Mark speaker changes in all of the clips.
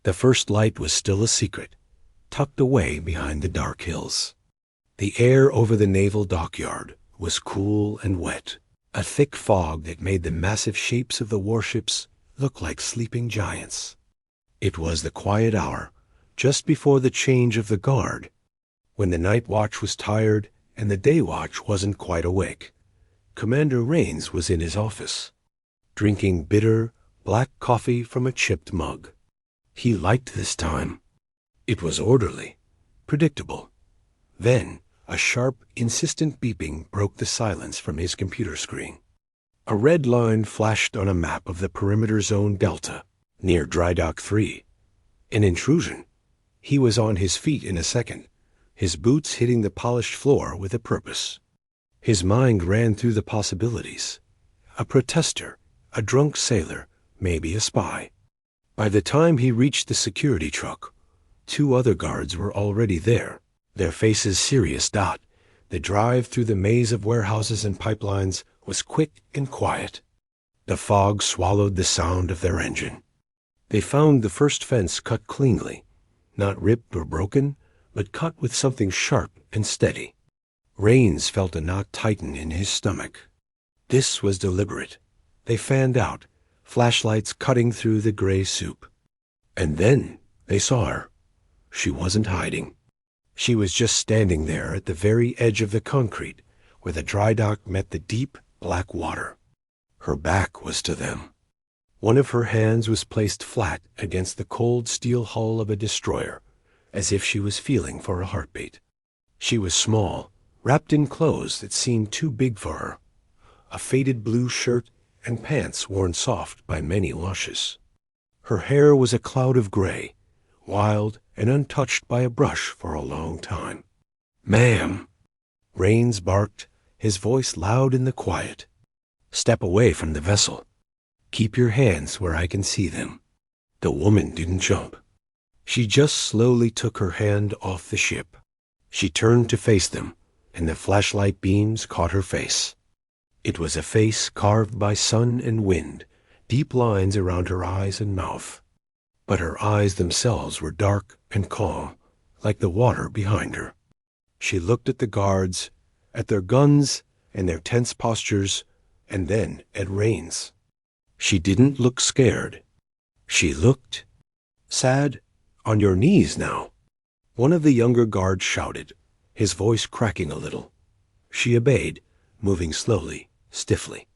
Speaker 1: The first light was still a secret, tucked away behind the dark hills. The air over the naval dockyard was cool and wet, a thick fog that made the massive shapes of the warships look like sleeping giants. It was the quiet hour, just before the change of the guard, when the night watch was tired and the day watch wasn't quite awake. Commander Rains was in his office, drinking bitter, black coffee from a chipped mug. He liked this time. It was orderly, predictable. Then, a sharp, insistent beeping broke the silence from his computer screen. A red line flashed on a map of the perimeter zone Delta, near Dry Dock 3. An intrusion. He was on his feet in a second, his boots hitting the polished floor with a purpose. His mind ran through the possibilities. A protester, a drunk sailor, maybe a spy. By the time he reached the security truck, 2 other guards were already there, their faces serious. The drive through the maze of warehouses and pipelines was quick and quiet. The fog swallowed the sound of their engine. They found the first fence cut cleanly, not ripped or broken, but cut with something sharp and steady. Rains felt a knot tighten in his stomach. This was deliberate. They fanned out, flashlights cutting through the gray soup. And then they saw her. She wasn't hiding. She was just standing there at the very edge of the concrete, where the dry dock met the deep, black water. Her back was to them. One of her hands was placed flat against the cold steel hull of a destroyer, as if she was feeling for a heartbeat. She was small, wrapped in clothes that seemed too big for her, a faded blue shirt and pants worn soft by many washes. Her hair was a cloud of gray, wild and untouched by a brush for a long time. "Ma'am," Rains barked, his voice loud in the quiet. "Step away from the vessel. Keep your hands where I can see them." The woman didn't jump. She just slowly took her hand off the ship. She turned to face them, and the flashlight beams caught her face. It was a face carved by sun and wind, deep lines around her eyes and mouth. But her eyes themselves were dark and calm, like the water behind her. She looked at the guards, at their guns and their tense postures, and then at Rains. She didn't look scared. She looked sad. "On your knees now," one of the younger guards shouted, his voice cracking a little. She obeyed, moving slowly, stiffly.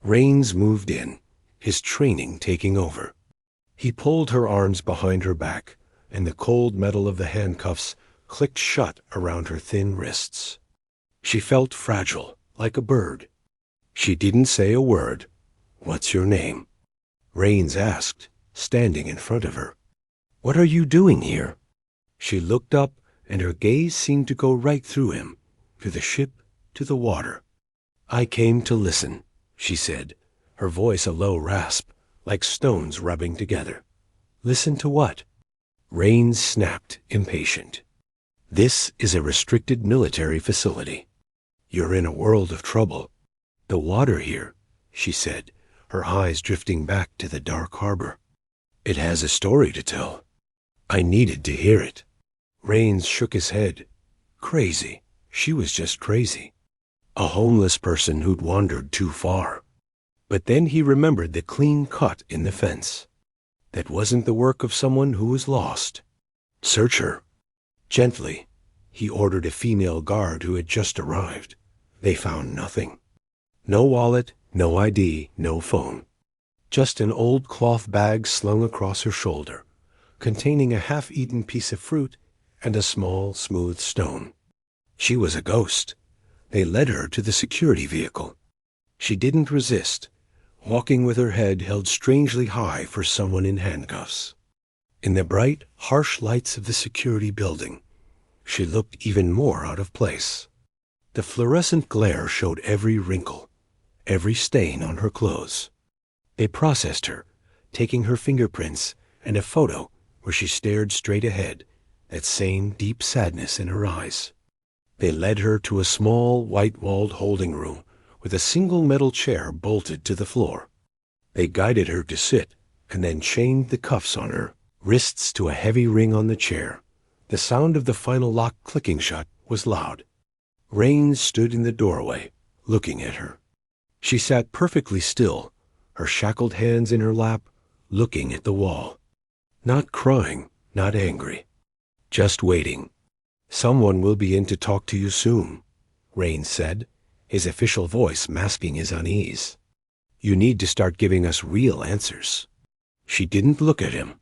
Speaker 1: Rains moved in, his training taking over. He pulled her arms behind her back, and the cold metal of the handcuffs clicked shut around her thin wrists. She felt fragile, like a bird. She didn't say a word. "What's your name?" Rains asked, standing in front of her. "What are you doing here?" She looked up, and her gaze seemed to go right through him, to the ship, to the water. "I came to listen," she said, her voice a low rasp, like stones rubbing together. "Listen to what?" Rains snapped, impatient. "This is a restricted military facility. You're in a world of trouble. The water here," she said, her eyes drifting back to the dark harbor. "It has a story to tell. I needed to hear it." Rains shook his head. Crazy. She was just crazy. A homeless person who'd wandered too far. But then he remembered the clean cut in the fence. That wasn't the work of someone who was lost. "Search her." Gently, he ordered a female guard who had just arrived. They found nothing. No wallet, no ID, no phone. Just an old cloth bag slung across her shoulder, containing a half-eaten piece of fruit and a small, smooth stone. She was a ghost. They led her to the security vehicle. She didn't resist, walking with her head held strangely high for someone in handcuffs. In the bright, harsh lights of the security building, she looked even more out of place. The fluorescent glare showed every wrinkle, every stain on her clothes. They processed her, taking her fingerprints and a photo where she stared straight ahead, that same deep sadness in her eyes. They led her to a small, white-walled holding room with a single metal chair bolted to the floor. They guided her to sit and then chained the cuffs on her, wrists to a heavy ring on the chair. The sound of the final lock clicking shut was loud. Rains stood in the doorway, looking at her. She sat perfectly still, her shackled hands in her lap, looking at the wall. Not crying, not angry. Just waiting. "Someone will be in to talk to you soon," Rains said, his official voice masking his unease. "You need to start giving us real answers." She didn't look at him.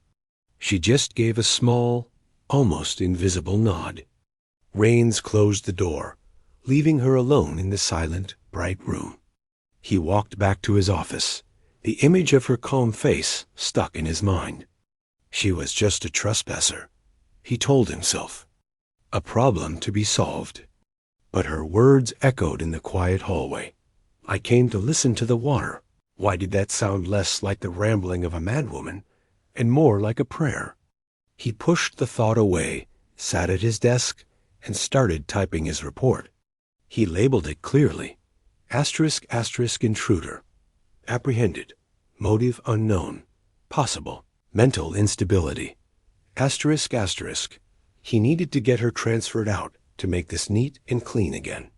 Speaker 1: She just gave a small, almost invisible nod. Rains closed the door, leaving her alone in the silent, bright room. He walked back to his office, the image of her calm face stuck in his mind. She was just a trespasser, he told himself. A problem to be solved. But her words echoed in the quiet hallway. "I came to listen to the water." Why did that sound less like the rambling of a madwoman and more like a prayer? He pushed the thought away, sat at his desk, and started typing his report. He labeled it clearly. *** intruder. Apprehended. Motive unknown. Possible. Mental instability. ***. He needed to get her transferred out to make this neat and clean again.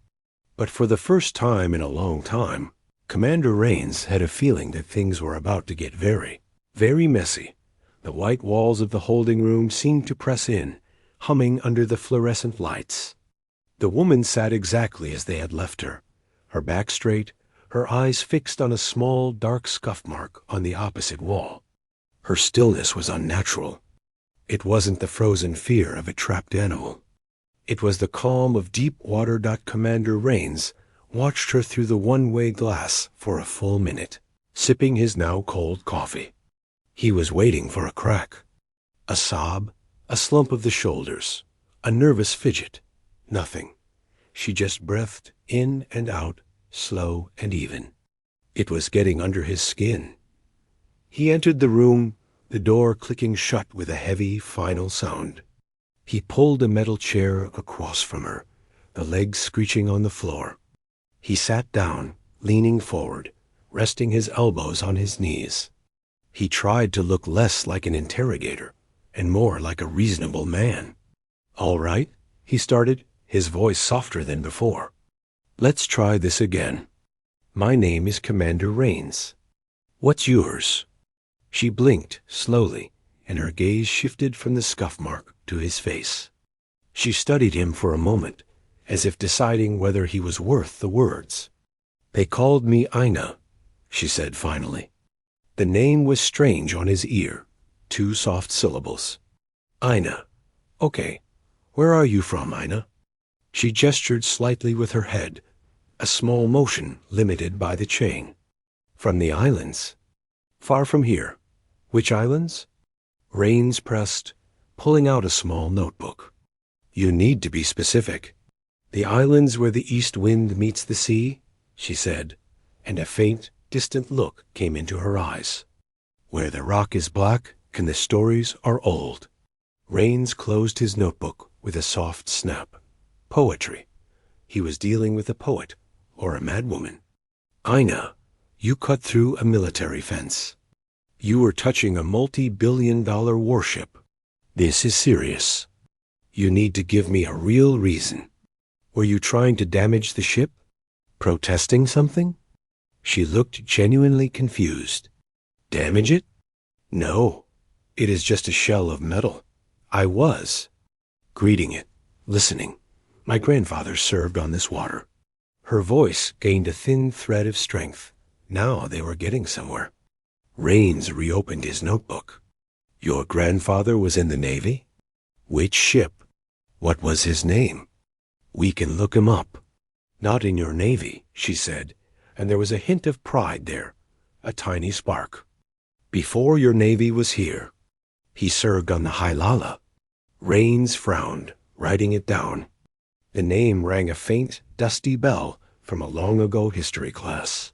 Speaker 1: But for the first time in a long time, Commander Rains had a feeling that things were about to get very, very messy. The white walls of the holding room seemed to press in, humming under the fluorescent lights. The woman sat exactly as they had left her, her back straight, her eyes fixed on a small, dark scuff mark on the opposite wall. Her stillness was unnatural. It wasn't the frozen fear of a trapped animal. It was the calm of deep water. Commander Rains watched her through the one-way glass for a full minute, sipping his now cold coffee. He was waiting for a crack. A sob, a slump of the shoulders, a nervous fidget. Nothing. She just breathed in and out, slow and even. It was getting under his skin. He entered the room, the door clicking shut with a heavy, final sound. He pulled a metal chair across from her, the legs screeching on the floor. He sat down, leaning forward, resting his elbows on his knees. He tried to look less like an interrogator and more like a reasonable man. "All right," he started, his voice softer than before. "Let's try this again. My name is Commander Rains. What's yours?" She blinked slowly, and her gaze shifted from the scuff mark to his face. She studied him for a moment, as if deciding whether he was worth the words. "They called me Ina," she said finally. The name was strange on his ear, 2 soft syllables. "Ina. Okay. Where are you from, Ina?" She gestured slightly with her head, a small motion limited by the chain. "From the islands. Far from here. Which islands?" Rains pressed, pulling out a small notebook. "You need to be specific." "The islands where the east wind meets the sea," she said, and a faint, distant look came into her eyes. "Where the rock is black and the stories are old." Rains closed his notebook with a soft snap. Poetry. He was dealing with a poet or a madwoman. "Ina, you cut through a military fence. You were touching a multi-billion-dollar warship. This is serious. You need to give me a real reason. Were you trying to damage the ship? Protesting something?" She looked genuinely confused. "Damage it? No. It is just a shell of metal. I was greeting it, listening. My grandfather served on this water." Her voice gained a thin thread of strength. Now they were getting somewhere. Rains reopened his notebook. "Your grandfather was in the Navy? Which ship? What was his name? We can look him up." "Not in your Navy," she said, and there was a hint of pride there, a tiny spark. "Before your Navy was here. He served on the Hylala." Rains frowned, writing it down. The name rang a faint, dusty bell from a long-ago history class.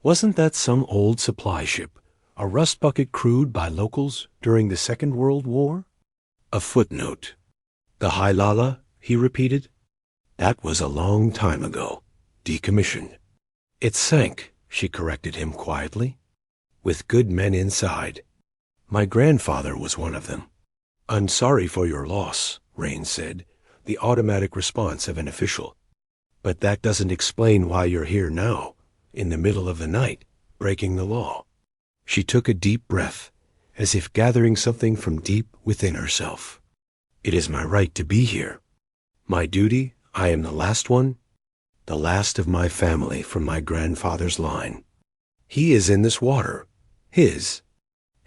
Speaker 1: Wasn't that some old supply ship, a rust bucket crewed by locals during the Second World War? A footnote. "The Hylala," he repeated. "That was a long time ago. Decommissioned." "It sank," she corrected him quietly. "With good men inside." My grandfather was one of them. I'm sorry for your loss, Rain said, the automatic response of an official. But that doesn't explain why you're here now, in the middle of the night, breaking the law. She took a deep breath, as if gathering something from deep within herself. It is my right to be here. My duty, I am the last one, the last of my family from my grandfather's line. He is in this water. His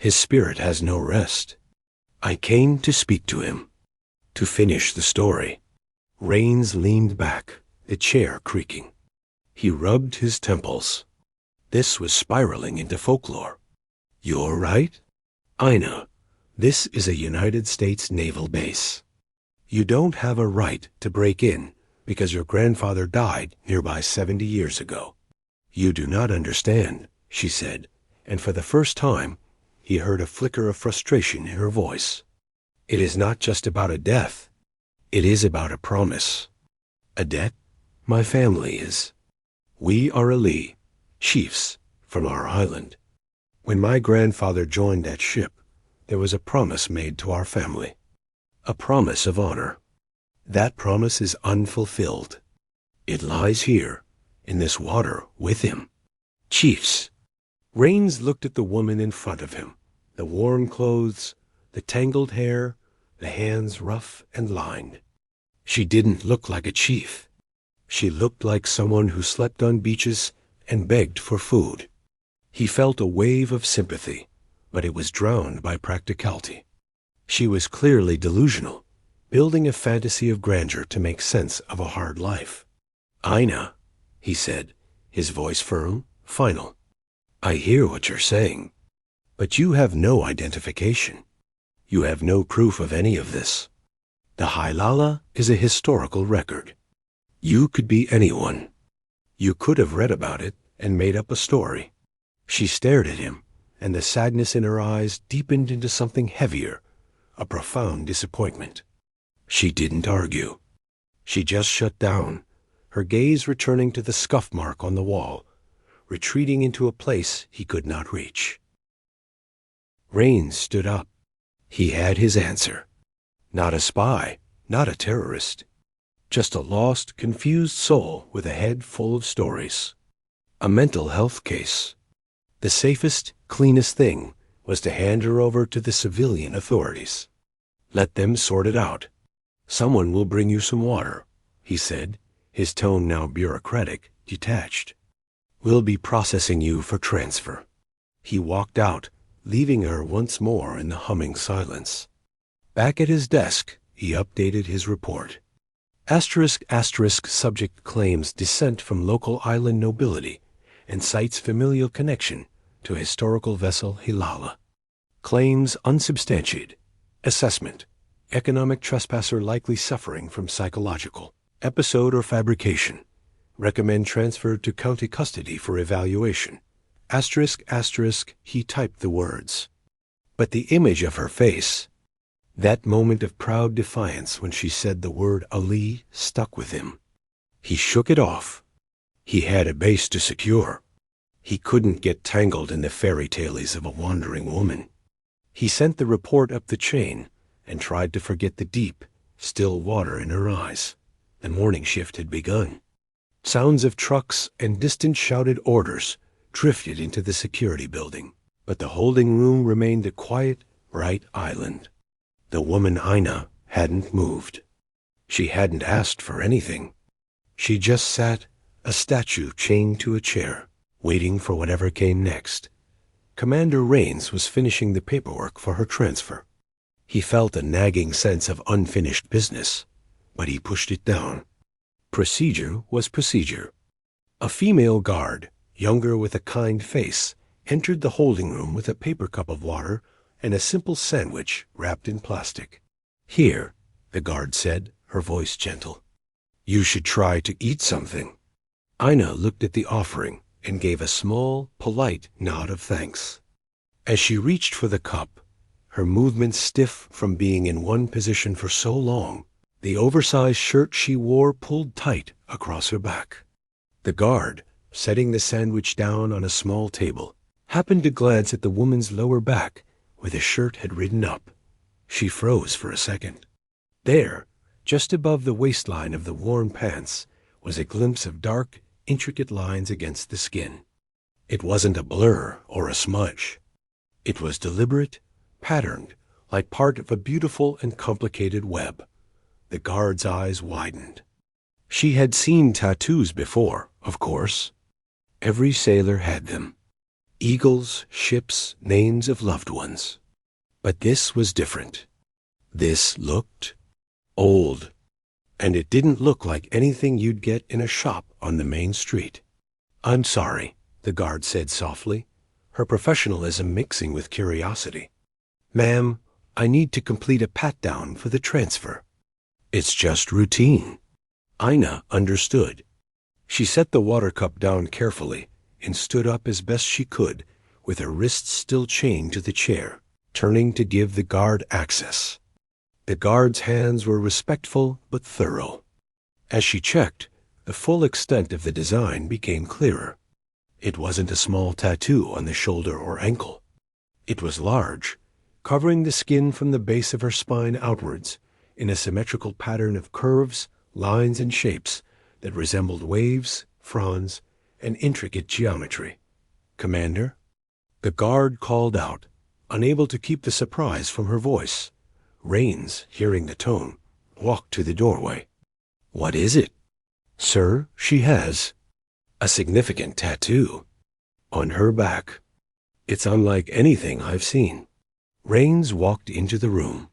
Speaker 1: spirit has no rest. I came to speak to him, to finish the story. Rains leaned back, the chair creaking. He rubbed his temples. This was spiraling into folklore. You're right? Ina, this is a United States naval base. You don't have a right to break in because your grandfather died nearby 70 years ago. You do not understand, she said, and for the first time, he heard a flicker of frustration in her voice. It is not just about a death. It is about a promise. A debt? My family is. We are Ali, chiefs from our island. When my grandfather joined that ship, there was a promise made to our family. A promise of honor. That promise is unfulfilled. It lies here, in this water, with him. Chiefs. Rains looked at the woman in front of him, the worn clothes, the tangled hair, the hands rough and lined. She didn't look like a chief. She looked like someone who slept on beaches and begged for food. He felt a wave of sympathy, but it was drowned by practicality. She was clearly delusional, building a fantasy of grandeur to make sense of a hard life. Ina, he said, his voice firm, final. I hear what you're saying, but you have no identification. You have no proof of any of this. The Hailala is a historical record. You could be anyone. You could have read about it and made up a story. She stared at him, and the sadness in her eyes deepened into something heavier, a profound disappointment. She didn't argue. She just shut down, her gaze returning to the scuff mark on the wall, retreating into a place he could not reach. Rain stood up. He had his answer. Not a spy, not a terrorist. Just a lost, confused soul with a head full of stories. A mental health case. The safest, cleanest thing was to hand her over to the civilian authorities. Let them sort it out. Someone will bring you some water, he said, his tone now bureaucratic, detached. We'll be processing you for transfer. He walked out, leaving her once more in the humming silence. Back at his desk, he updated his report. *** subject claims descent from local island nobility and cites familial connection to historical vessel Hilala. Claims unsubstantiated. Assessment. Economic trespasser likely suffering from psychological episode or fabrication. Recommend transfer to county custody for evaluation. ***, he typed the words. But the image of her face, that moment of proud defiance when she said the word Ali, stuck with him. He shook it off. He had a base to secure. He couldn't get tangled in the fairy tales of a wandering woman. He sent the report up the chain and tried to forget the deep, still water in her eyes. The morning shift had begun. Sounds of trucks and distant shouted orders drifted into the security building, but the holding room remained a quiet, bright island. The woman Ina hadn't moved. She hadn't asked for anything. She just sat, a statue chained to a chair, waiting for whatever came next. Commander Rains was finishing the paperwork for her transfer. He felt a nagging sense of unfinished business, but he pushed it down. Procedure was procedure. A female guard, younger with a kind face, entered the holding room with a paper cup of water and a simple sandwich wrapped in plastic. Here, the guard said, her voice gentle. You should try to eat something. Ina looked at the offering and gave a small, polite nod of thanks. As she reached for the cup, her movements stiff from being in one position for so long, the oversized shirt she wore pulled tight across her back. The guard, setting the sandwich down on a small table, happened to glance at the woman's lower back where the shirt had ridden up. She froze for a second. There, just above the waistline of the worn pants, was a glimpse of dark, intricate lines against the skin. It wasn't a blur or a smudge. It was deliberate, patterned, like part of a beautiful and complicated web. The guard's eyes widened. She had seen tattoos before, of course. Every sailor had them. Eagles, ships, names of loved ones. But this was different. This looked old. And it didn't look like anything you'd get in a shop on the main street. "I'm sorry," the guard said softly, her professionalism mixing with curiosity. "Ma'am, I need to complete a pat-down for the transfer." "It's just routine." Ina understood. She set the water cup down carefully and stood up as best she could, with her wrists still chained to the chair, turning to give the guard access. The guard's hands were respectful but thorough. As she checked, the full extent of the design became clearer. It wasn't a small tattoo on the shoulder or ankle. It was large, covering the skin from the base of her spine outwards in a symmetrical pattern of curves, lines, and shapes that resembled waves, fronds, and intricate geometry. "Commander?" The guard called out, unable to keep the surprise from her voice. Rains, hearing the tone, walked to the doorway. "What is it?" "Sir, she has a significant tattoo on her back. It's unlike anything I've seen." Rains walked into the room.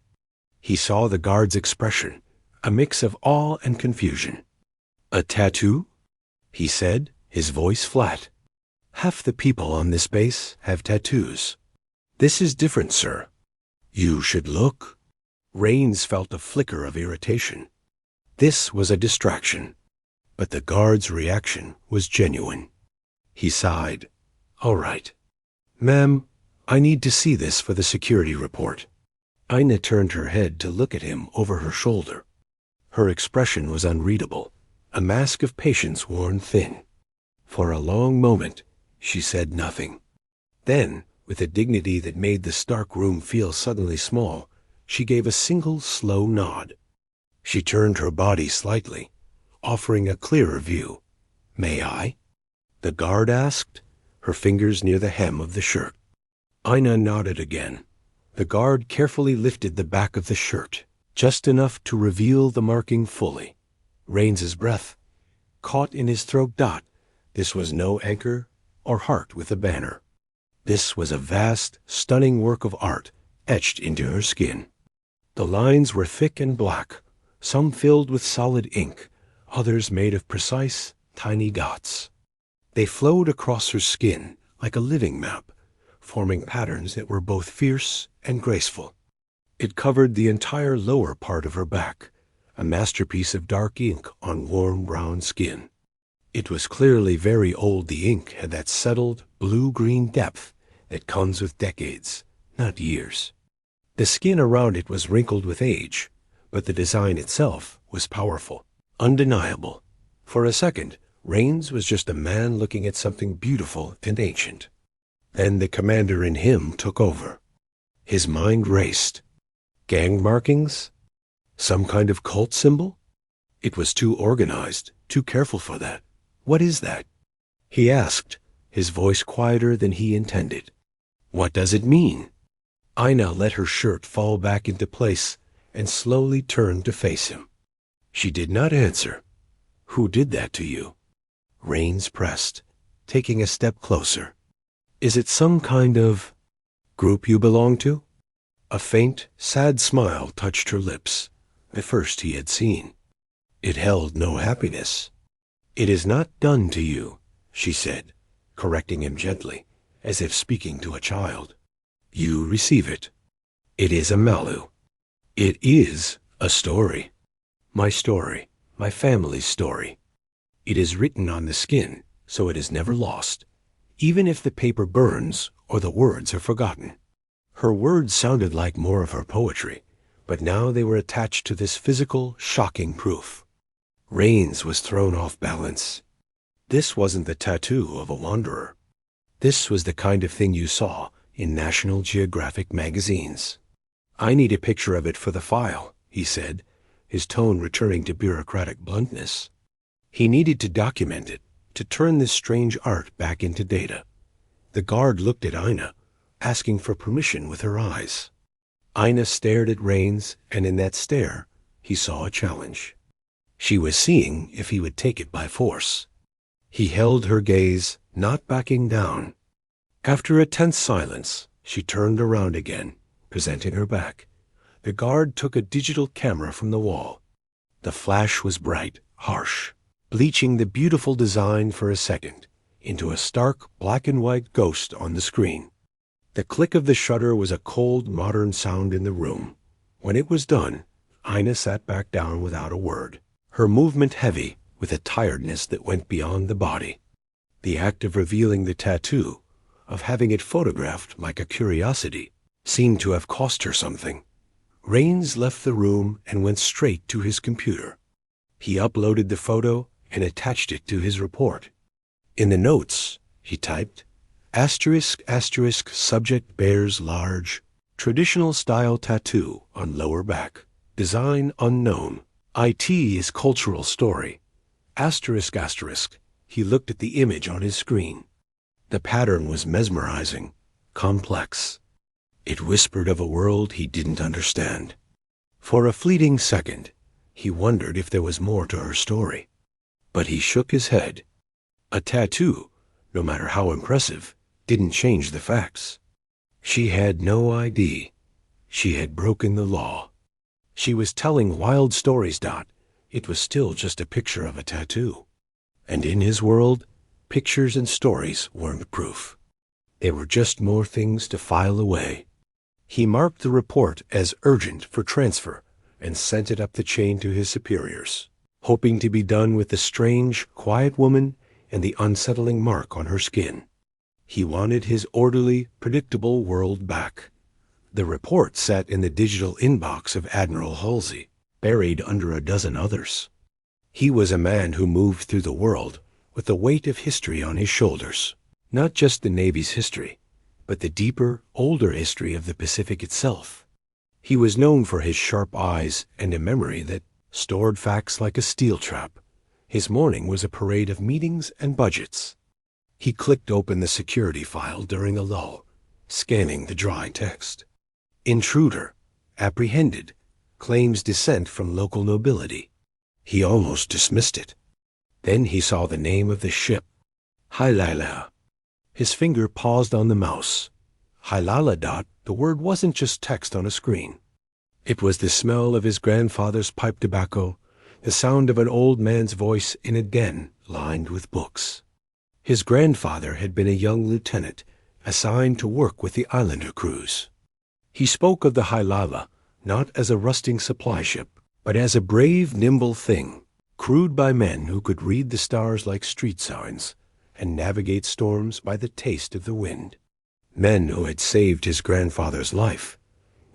Speaker 1: He saw the guard's expression, a mix of awe and confusion. "A tattoo?" he said, his voice flat. "Half the people on this base have tattoos. This is different, sir. You should look." Rains felt a flicker of irritation. This was a distraction, but the guard's reaction was genuine. He sighed. "All right. Ma'am, I need to see this for the security report." Ina turned her head to look at him over her shoulder. Her expression was unreadable, a mask of patience worn thin. For a long moment, she said nothing. Then, with a dignity that made the stark room feel suddenly small, she gave a single slow nod. She turned her body slightly, offering a clearer view. "May I?" the guard asked, her fingers near the hem of the shirt. Ina nodded again. The guard carefully lifted the back of the shirt, just enough to reveal the marking fully. Rains's breath caught in his throat. This was no anchor or heart with a banner. This was a vast, stunning work of art etched into her skin. The lines were thick and black, some filled with solid ink, others made of precise, tiny dots. They flowed across her skin like a living map, forming patterns that were both fierce and graceful. It covered the entire lower part of her back, a masterpiece of dark ink on warm brown skin. It was clearly very old. The ink had that settled, blue-green depth that comes with decades, not years. The skin around it was wrinkled with age, but the design itself was powerful, undeniable. For a second, Rains was just a man looking at something beautiful and ancient. Then the commander in him took over. His mind raced. Gang markings? Some kind of cult symbol? It was too organized, too careful for that. "What is that?" he asked, his voice quieter than he intended. "What does it mean?" Ina let her shirt fall back into place and slowly turned to face him. She did not answer. "Who did that to you?" Rains pressed, taking a step closer. "Is it some kind of group you belong to?" A faint, sad smile touched her lips, the first he had seen. It held no happiness. "It is not done to you," she said, correcting him gently, as if speaking to a child. "You receive it. It is a Malu. It is a story. My story, my family's story. It is written on the skin, so it is never lost, even if the paper burns or the words are forgotten." Her words sounded like more of her poetry, but now they were attached to this physical, shocking proof. Rains was thrown off balance. This wasn't the tattoo of a wanderer. This was the kind of thing you saw in National Geographic magazines. "I need a picture of it for the file," he said, his tone returning to bureaucratic bluntness. He needed to document it, to turn this strange art back into data. The guard looked at Ina, asking for permission with her eyes. Ina stared at Rains, and in that stare, he saw a challenge. She was seeing if he would take it by force. He held her gaze, not backing down. After a tense silence, she turned around again, presenting her back. The guard took a digital camera from the wall. The flash was bright, harsh, bleaching the beautiful design for a second into a stark black-and-white ghost on the screen. The click of the shutter was a cold, modern sound in the room. When it was done, Ina sat back down without a word, her movement heavy with a tiredness that went beyond the body. The act of revealing the tattoo, of having it photographed like a curiosity, seemed to have cost her something. Rains left the room and went straight to his computer. He uploaded the photo and attached it to his report. In the notes, he typed, **** subject bears large, traditional style tattoo on lower back. Design unknown. IT is cultural story. ****. He looked at the image on his screen. The pattern was mesmerizing, complex. It whispered of a world he didn't understand. For a fleeting second, he wondered if there was more to her story. But he shook his head. A tattoo, no matter how impressive, didn't change the facts. She had no ID. She had broken the law. She was telling wild stories. It was still just a picture of a tattoo. And in his world, pictures and stories weren't proof. They were just more things to file away. He marked the report as urgent for transfer and sent it up the chain to his superiors, hoping to be done with the strange, quiet woman and the unsettling mark on her skin. He wanted his orderly, predictable world back. The report sat in the digital inbox of Admiral Halsey, buried under a dozen others. He was a man who moved through the world with the weight of history on his shoulders, not just the Navy's history, but the deeper, older history of the Pacific itself. He was known for his sharp eyes and a memory that stored facts like a steel trap. His morning was a parade of meetings and budgets. He clicked open the security file during a lull, scanning the dry text. Intruder, apprehended, claims descent from local nobility. He almost dismissed it. Then he saw the name of the ship, Hailala. His finger paused on the mouse. Hailala. The word wasn't just text on a screen. It was the smell of his grandfather's pipe tobacco, the sound of an old man's voice in a den lined with books. His grandfather had been a young lieutenant assigned to work with the Islander crews. He spoke of the Hailala not as a rusting supply ship, but as a brave, nimble thing, crewed by men who could read the stars like street signs and navigate storms by the taste of the wind. Men who had saved his grandfather's life,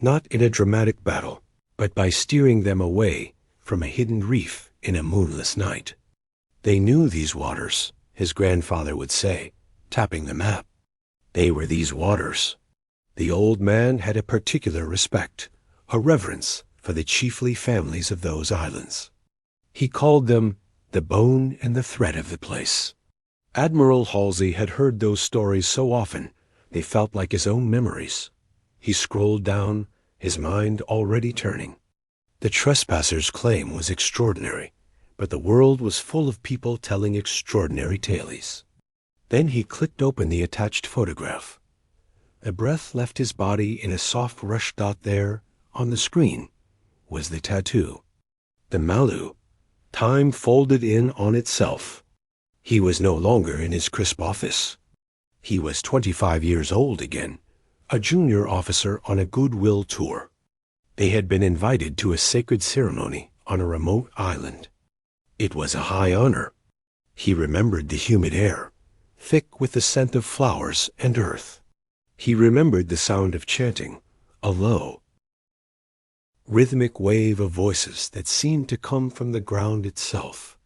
Speaker 1: not in a dramatic battle, but by steering them away from a hidden reef in a moonless night. They knew these waters, his grandfather would say, tapping the map. They were these waters. The old man had a particular respect, a reverence for the chiefly families of those islands. He called them the bone and the thread of the place. Admiral Halsey had heard those stories so often they felt like his own memories. He scrolled down, his mind already turning. The trespasser's claim was extraordinary, but the world was full of people telling extraordinary tales. Then he clicked open the attached photograph. A breath left his body in a soft rush. There, on the screen, was the tattoo. The Malu, time folded in on itself. He was no longer in his crisp office. He was 25 years old again, a junior officer on a goodwill tour. They had been invited to a sacred ceremony on a remote island. It was a high honor. He remembered the humid air, thick with the scent of flowers and earth. He remembered the sound of chanting, a low, rhythmic wave of voices that seemed to come from the ground itself.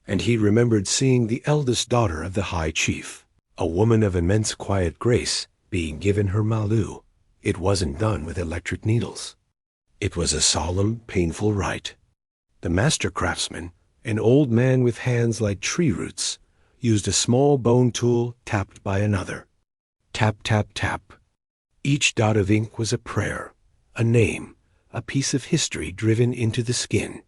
Speaker 1: And he remembered seeing the eldest daughter of the High Chief, a woman of immense quiet grace being given her malu. It wasn't done with electric needles. It was a solemn, painful rite. The master craftsman, an old man with hands like tree roots, used a small bone tool tapped by another. Tap, tap, tap. Each dot of ink was a prayer, a name, a piece of history driven into the skin.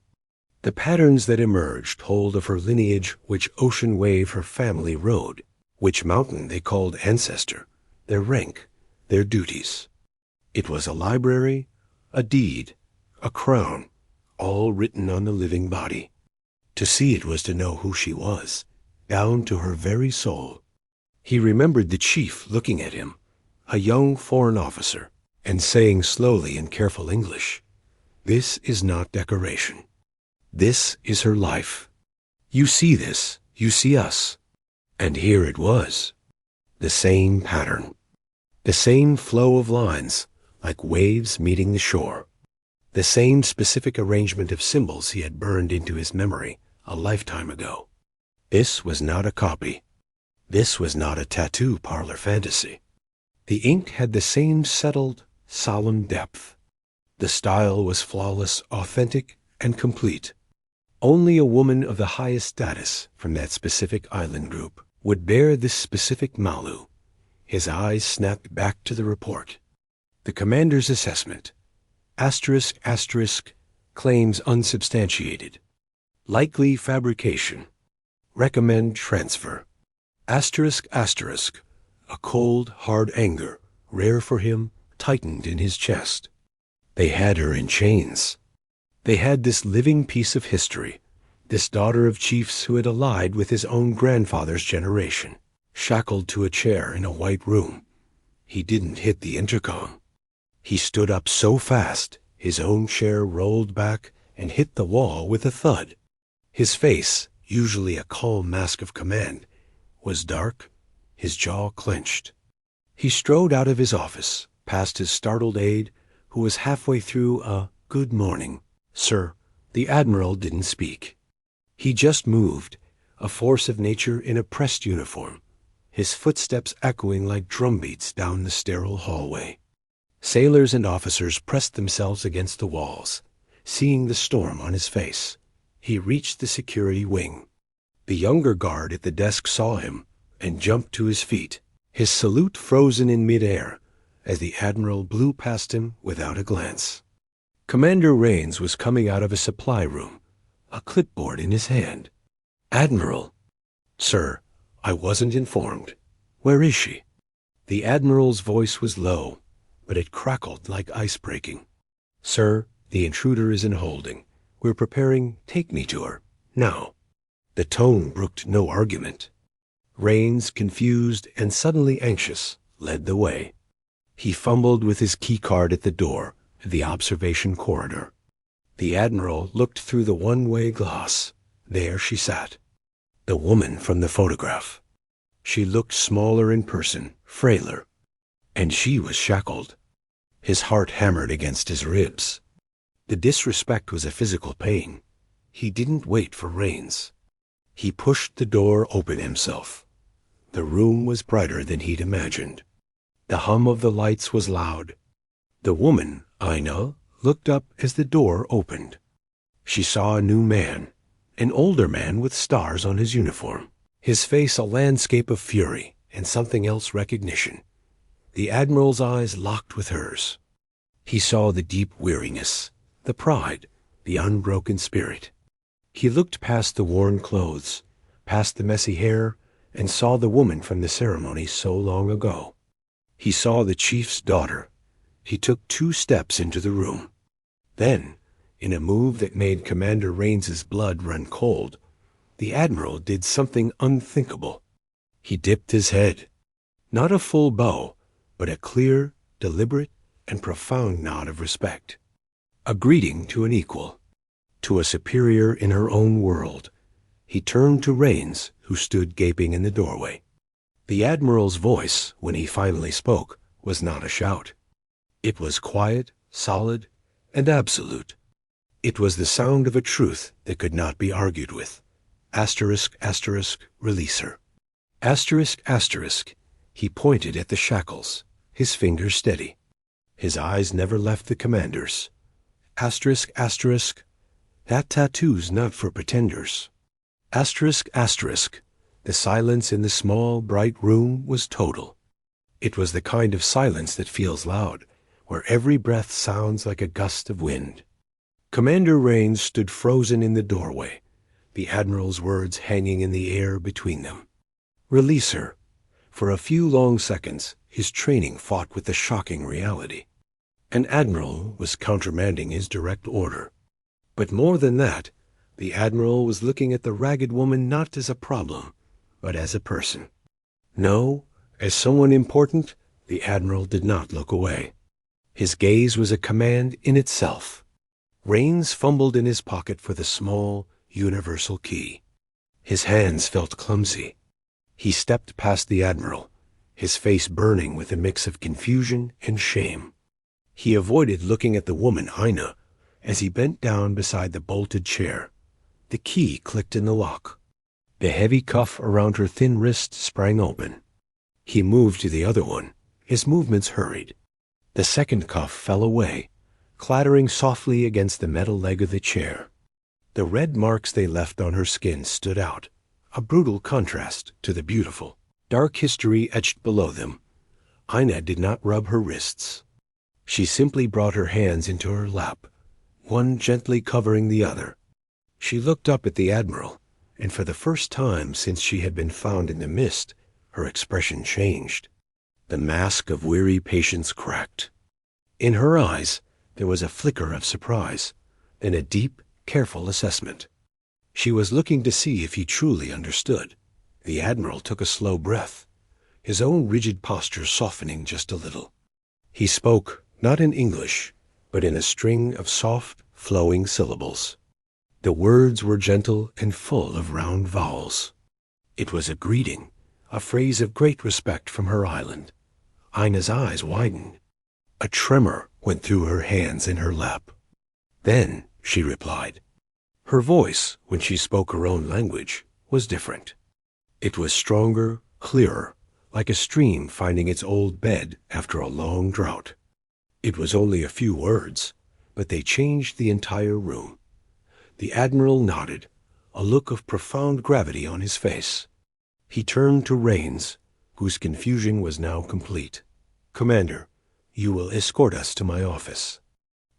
Speaker 1: The patterns that emerged told of her lineage, which ocean wave her family rode, which mountain they called ancestor, their rank, their duties. It was a library, a deed, a crown, all written on the living body. To see it was to know who she was, down to her very soul. He remembered the chief looking at him, a young foreign officer, and saying slowly in careful English, "This is not decoration. This is her life. You see this, you see us." And here it was. The same pattern. The same flow of lines, like waves meeting the shore. The same specific arrangement of symbols he had burned into his memory a lifetime ago. This was not a copy. This was not a tattoo parlor fantasy. The ink had the same settled, solemn depth. The style was flawless, authentic, and complete. Only a woman of the highest status from that specific island group would bear this specific malu. His eyes snapped back to the report. The commander's assessment. Asterisk, asterisk, claims unsubstantiated. Likely fabrication. Recommend transfer. Asterisk, asterisk, a cold, hard anger, rare for him, tightened in his chest. They had her in chains. They had this living piece of history, this daughter of chiefs who had allied with his own grandfather's generation, shackled to a chair in a white room. He didn't hit the intercom. He stood up so fast, his own chair rolled back and hit the wall with a thud. His face, usually a calm mask of command, was dark, his jaw clenched. He strode out of his office, past his startled aide, who was halfway through a "Good morning, sir." The Admiral didn't speak. He just moved, a force of nature in a pressed uniform, his footsteps echoing like drumbeats down the sterile hallway. Sailors and officers pressed themselves against the walls, seeing the storm on his face. He reached the security wing. The younger guard at the desk saw him and jumped to his feet, his salute frozen in midair as the Admiral blew past him without a glance. Commander Rains was coming out of a supply room, a clipboard in his hand. "Admiral." "Sir, I wasn't informed. Where is she?" The Admiral's voice was low, but it crackled like ice breaking. "Sir, the intruder is in holding. We're preparing. Take me to her. Now." The tone brooked no argument. Rains, confused and suddenly anxious, led the way. He fumbled with his keycard at the door of the observation corridor. The Admiral looked through the one-way glass. There she sat, the woman from the photograph. She looked smaller in person, frailer, and she was shackled. His heart hammered against his ribs. The disrespect was a physical pain. He didn't wait for Rains. He pushed the door open himself. The room was brighter than he'd imagined. The hum of the lights was loud. The woman, Aina, looked up as the door opened. She saw a new man, an older man with stars on his uniform, his face a landscape of fury and something else recognition. The Admiral's eyes locked with hers. He saw the deep weariness, the pride, the unbroken spirit. He looked past the worn clothes, past the messy hair, and saw the woman from the ceremony so long ago. He saw the chief's daughter. He took 2 steps into the room. Then, in a move that made Commander Rains's blood run cold, the Admiral did something unthinkable. He dipped his head. Not a full bow, but a clear, deliberate, and profound nod of respect. A greeting to an equal, to a superior in her own world. He turned to Rains, who stood gaping in the doorway. The Admiral's voice, when he finally spoke, was not a shout. It was quiet, solid, and absolute. It was the sound of a truth that could not be argued with. Asterisk, asterisk, release her. Asterisk, asterisk. He pointed at the shackles, his fingers steady. His eyes never left the commander's. Asterisk, asterisk, that tattoo's not for pretenders. Asterisk, asterisk, the silence in the small, bright room was total. It was the kind of silence that feels loud, where every breath sounds like a gust of wind. Commander Rains stood frozen in the doorway, the Admiral's words hanging in the air between them. Release her. For a few long seconds, his training fought with the shocking reality. An Admiral was countermanding his direct order. But more than that, the Admiral was looking at the ragged woman not as a problem, but as a person. No, as someone important, the Admiral did not look away. His gaze was a command in itself. Rains fumbled in his pocket for the small, universal key. His hands felt clumsy. He stepped past the Admiral, his face burning with a mix of confusion and shame. He avoided looking at the woman, Ina, as he bent down beside the bolted chair. The key clicked in the lock. The heavy cuff around her thin wrist sprang open. He moved to the other one, his movements hurried. The second cuff fell away, clattering softly against the metal leg of the chair. The red marks they left on her skin stood out, a brutal contrast to the beautiful, dark history etched below them. Ina did not rub her wrists. She simply brought her hands into her lap, one gently covering the other. She looked up at the Admiral, and for the first time since she had been found in the mist, her expression changed. The mask of weary patience cracked. In her eyes, there was a flicker of surprise, then a deep, careful assessment. She was looking to see if he truly understood. The Admiral took a slow breath, his own rigid posture softening just a little. He spoke, not in English, but in a string of soft, flowing syllables. The words were gentle and full of round vowels. It was a greeting, a phrase of great respect from her island. Ina's eyes widened. A tremor went through her hands in her lap. Then she replied. Her voice, when she spoke her own language, was different. It was stronger, clearer, like a stream finding its old bed after a long drought. It was only a few words, but they changed the entire room. The Admiral nodded, a look of profound gravity on his face. He turned to Rains, whose confusion was now complete. Commander, you will escort us to my office.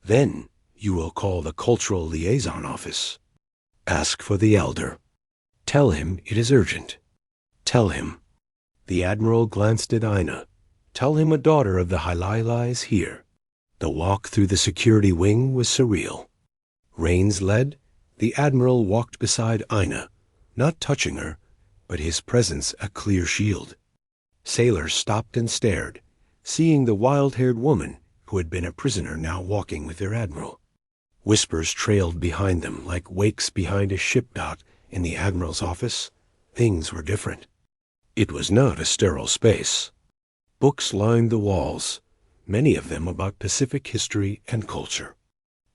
Speaker 1: Then you will call the Cultural Liaison Office. Ask for the Elder. Tell him it is urgent. Tell him. The Admiral glanced at Ina. Tell him a daughter of the Halali is here. The walk through the security wing was surreal. Rains led. The Admiral walked beside Ina, not touching her, but his presence a clear shield. Sailors stopped and stared, seeing the wild-haired woman who had been a prisoner now walking with their Admiral. Whispers trailed behind them like wakes behind a ship dock in the Admiral's office. Things were different. It was not a sterile space. Books lined the walls, many of them about Pacific history and culture.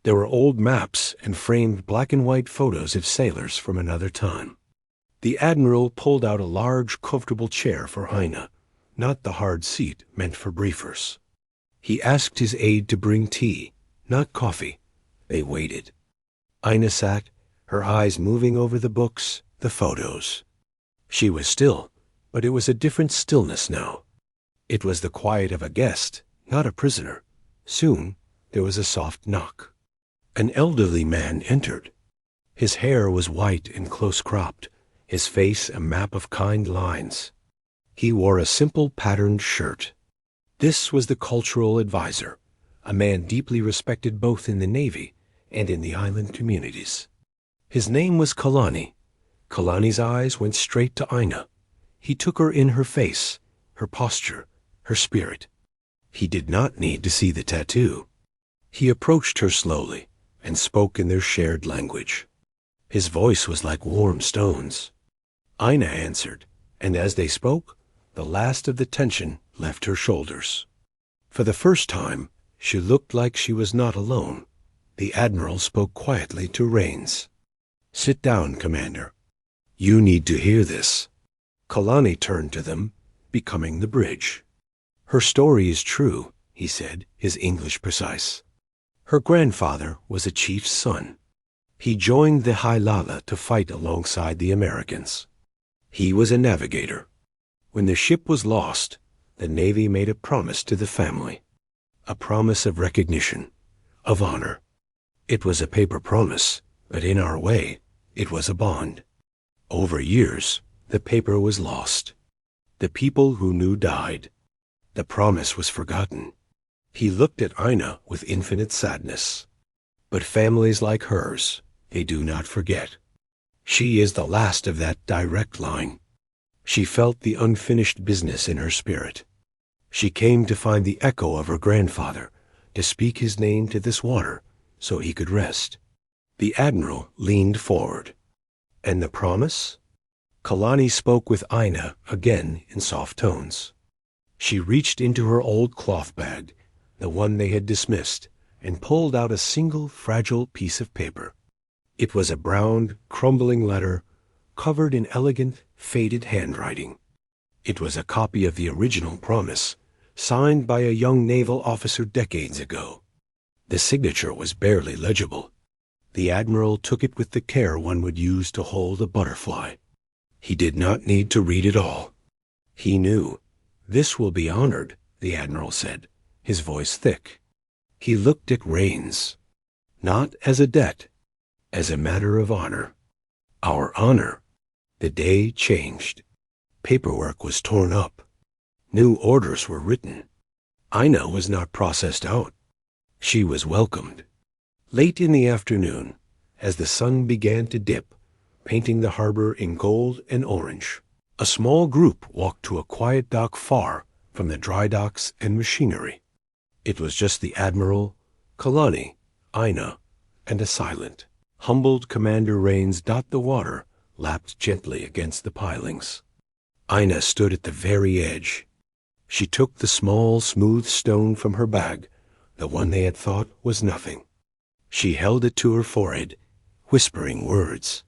Speaker 1: There were old maps and framed black-and-white photos of sailors from another time. The Admiral pulled out a large, comfortable chair for Ina, not the hard seat meant for briefers. He asked his aide to bring tea, not coffee. They waited. Ina sat, her eyes moving over the books, the photos. She was still, but it was a different stillness now. It was the quiet of a guest, not a prisoner. Soon there was a soft knock. An elderly man entered. His hair was white and close-cropped, his face a map of kind lines. He wore a simple patterned shirt. This was the cultural advisor, a man deeply respected both in the Navy and in the island communities. His name was Kalani. Kalani's eyes went straight to Ina. He took her in her face, her posture, her spirit. He did not need to see the tattoo. He approached her slowly and spoke in their shared language. His voice was like warm stones. Ina answered, and as they spoke, the last of the tension left her shoulders. For the first time, she looked like she was not alone. The Admiral spoke quietly to Rains. Sit down, Commander. You need to hear this. Kalani turned to them, becoming the bridge. Her story is true, he said, his English precise. Her grandfather was a chief's son. He joined the High Lala to fight alongside the Americans. He was a navigator. When the ship was lost, the Navy made a promise to the family. A promise of recognition, of honor. It was a paper promise, but in our way, it was a bond. Over years, the paper was lost. The people who knew died. The promise was forgotten. He looked at Ina with infinite sadness. But families like hers, they do not forget. She is the last of that direct line. She felt the unfinished business in her spirit. She came to find the echo of her grandfather, to speak his name to this water, so he could rest. The Admiral leaned forward. And the promise? Kalani spoke with Ina again in soft tones. She reached into her old cloth bag, the one they had dismissed, and pulled out a single fragile piece of paper. It was a brown, crumbling letter, covered in elegant, faded handwriting. It was a copy of the original promise, signed by a young naval officer decades ago. The signature was barely legible. The Admiral took it with the care one would use to hold a butterfly. He did not need to read it all. He knew. "This will be honored," the Admiral said, his voice thick. He looked at Rains. "Not as a debt, as a matter of honor. Our honor." The day changed. Paperwork was torn up. New orders were written. Ina was not processed out. She was welcomed. Late in the afternoon, as the sun began to dip, painting the harbor in gold and orange, a small group walked to a quiet dock far from the dry docks and machinery. It was just the Admiral, Kalani, Ina, and a silent, humbled Commander Rains. The water lapped gently against the pilings. Ina stood at the very edge. She took the small, smooth stone from her bag, the one they had thought was nothing. She held it to her forehead, whispering words.